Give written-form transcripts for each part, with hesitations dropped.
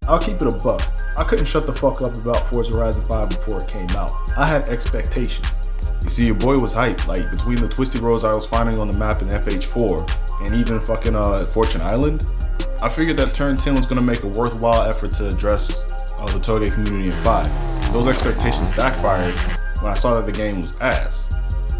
I'll keep it a buck. I couldn't shut the fuck up about Forza Horizon 5 before it came out. I had expectations. You see, your boy was hyped, like between the twisty roads I was finding on the map in FH4 and even fucking Fortune Island, I figured that Turn 10 was gonna make a worthwhile effort to address the TOUGE community in 5. Those expectations backfired when I saw that the game was ass.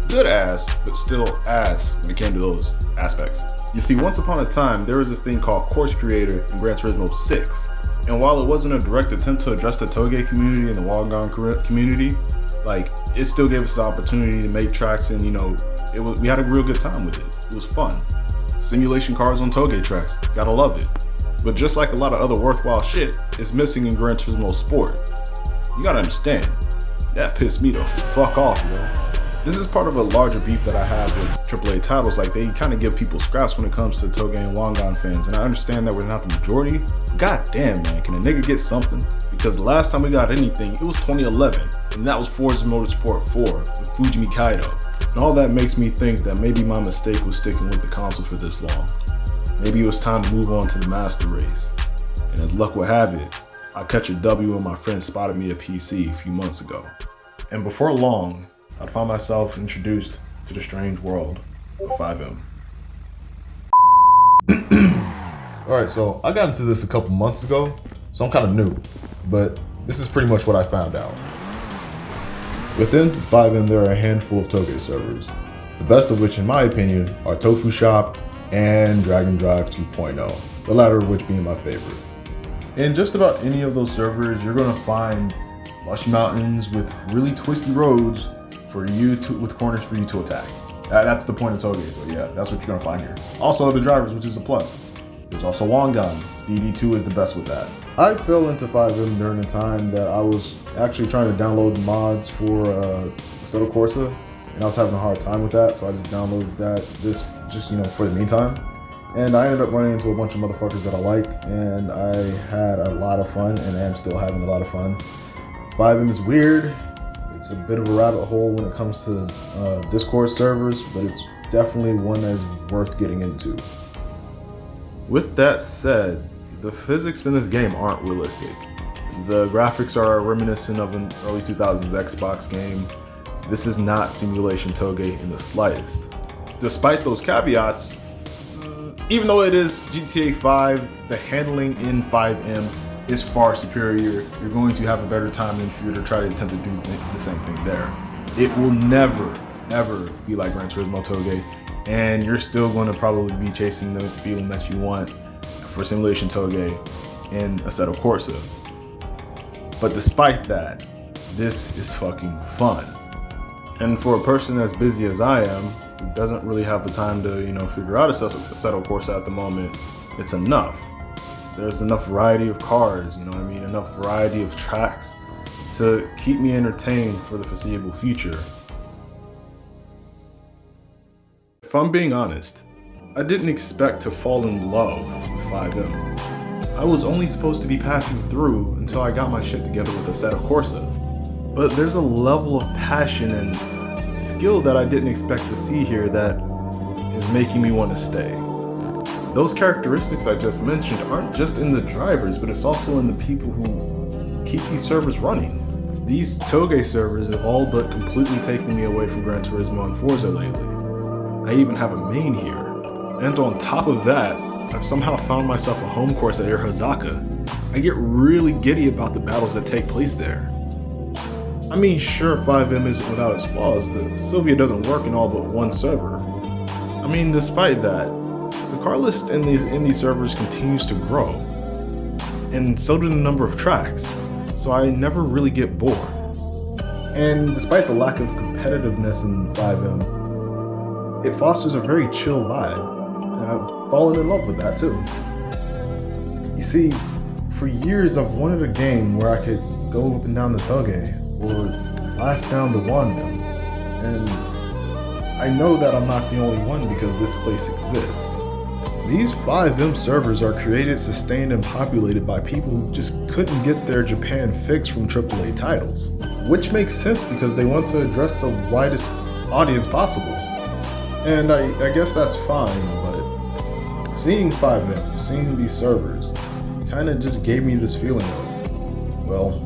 Good ass, but still ass when it came to those aspects. You see, once upon a time, there was this thing called Course Creator in Gran Turismo 6. And while it wasn't a direct attempt to address the TOUGE community and the Walgon community, like, it still gave us the opportunity to make tracks, and we had a real good time with it. It was fun. Simulation cars on TOUGE tracks, gotta love it. But just like a lot of other worthwhile shit, it's missing in Gran Turismo Sport. You gotta understand, that pissed me the fuck off, yo. This is part of a larger beef that I have with AAA titles. Like, they kind of give people scraps when it comes to TOUGE and Wangan fans, and I understand that we're not the majority. God damn, man, can a nigga get something? Because the last time we got anything, it was 2011, and that was Forza Motorsport 4 with Fujimi Kaido. And all that makes me think that maybe my mistake was sticking with the console for this long. Maybe it was time to move on to the Master Race. And as luck would have it, I catch a W when my friend spotted me a PC a few months ago. And before long, I'd find myself introduced to the strange world of 5M. Alright, so I got into this a couple months ago, so I'm kind of new, but this is pretty much what I found out. Within 5M, there are a handful of TOUGE servers, the best of which, in my opinion, are Tofu Shop and Dragon Drive 2.0, the latter of which being my favorite. In just about any of those servers, you're going to find lush mountains with really twisty roads with corners for you to attack. That's the point of TOUGE, so yeah, that's what you're gonna find here. Also, the drivers, which is a plus. There's also Wangan. DD2 is the best with that. I fell into 5M during the time that I was actually trying to download mods for Assetto Corsa, and I was having a hard time with that, so I just downloaded this for the meantime. And I ended up running into a bunch of motherfuckers that I liked, and I had a lot of fun, and I am still having a lot of fun. 5M is weird. It's a bit of a rabbit hole when it comes to Discord servers, but it's definitely one that's worth getting into. With that said, the physics in this game aren't realistic. The graphics are reminiscent of an early 2000s Xbox game. This is not simulation TOUGE in the slightest. Despite those caveats, even though it is GTA 5, the handling in 5M is far superior. You're going to have a better time than if you were to try to attempt to do the same thing there. It will never, ever be like Gran Turismo TOUGE, and you're still going to probably be chasing the feeling that you want for simulation TOUGE in Assetto Corsa. But despite that, this is fucking fun. And for a person as busy as I am, who doesn't really have the time to, figure out Assetto Corsa at the moment, it's enough. There's enough variety of cars, enough variety of tracks to keep me entertained for the foreseeable future. If I'm being honest, I didn't expect to fall in love with 5M. I was only supposed to be passing through until I got my shit together with Assetto Corsa. But there's a level of passion and skill that I didn't expect to see here that is making me want to stay. Those characteristics I just mentioned aren't just in the drivers, but it's also in the people who keep these servers running. These TOUGE servers have all but completely taken me away from Gran Turismo and Forza lately. I even have a main here. And on top of that, I've somehow found myself a home course at Irihazaka. I get really giddy about the battles that take place there. I mean, sure, 5M isn't without its flaws. The Sylvia doesn't work in all but one server. I mean, despite that, the car list in these servers continues to grow, and so do the number of tracks, so I never really get bored. And despite the lack of competitiveness in 5M, it fosters a very chill vibe, and I've fallen in love with that too. You see, for years I've wanted a game where I could go up and down the TOUGE, or blast down the Wanda, and I know that I'm not the only one because this place exists. These 5M servers are created, sustained, and populated by people who just couldn't get their Japan fix from AAA titles. Which makes sense because they want to address the widest audience possible. And I guess that's fine, but seeing 5M, seeing these servers, kinda just gave me this feeling of, well,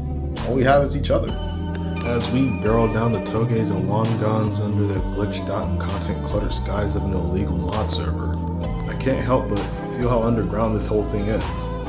all we have is each other. As we barreled down the TOUGEs and long guns under the glitched out and content cluttered skies of an illegal mod server, I can't help but feel how underground this whole thing is.